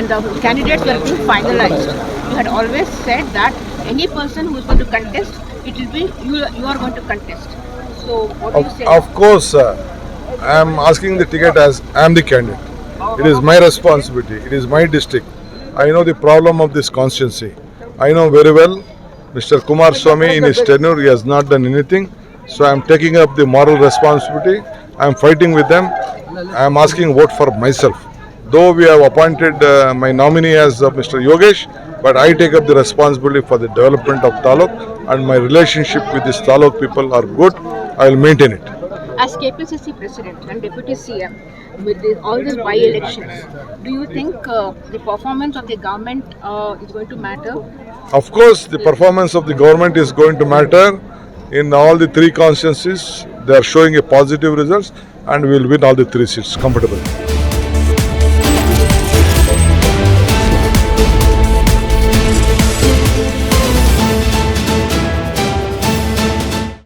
when the candidates were being finalized, you had always said that any person who is going to contest, it will be you are going to contest. So what do you say? Of course, I am asking the ticket as I am the candidate. It is my responsibility. It is my district. I know the problem of this constituency. I know very well Mr. Kumar Swami in his tenure, he has not done anything. So I am taking up the moral responsibility. I am fighting with them. I am asking vote for myself. Though we have appointed my nominee as Mr. Yogesh, but I take up the responsibility for the development of Taluk, and my relationship with this Taluk people are good. I will maintain it. As KPCC President and Deputy CM, with all these by-elections, do you think the performance of the government is going to matter? Of course, the performance of the government is going to matter in all the three constituencies. They are showing a positive results, and we will win all the three seats comfortably.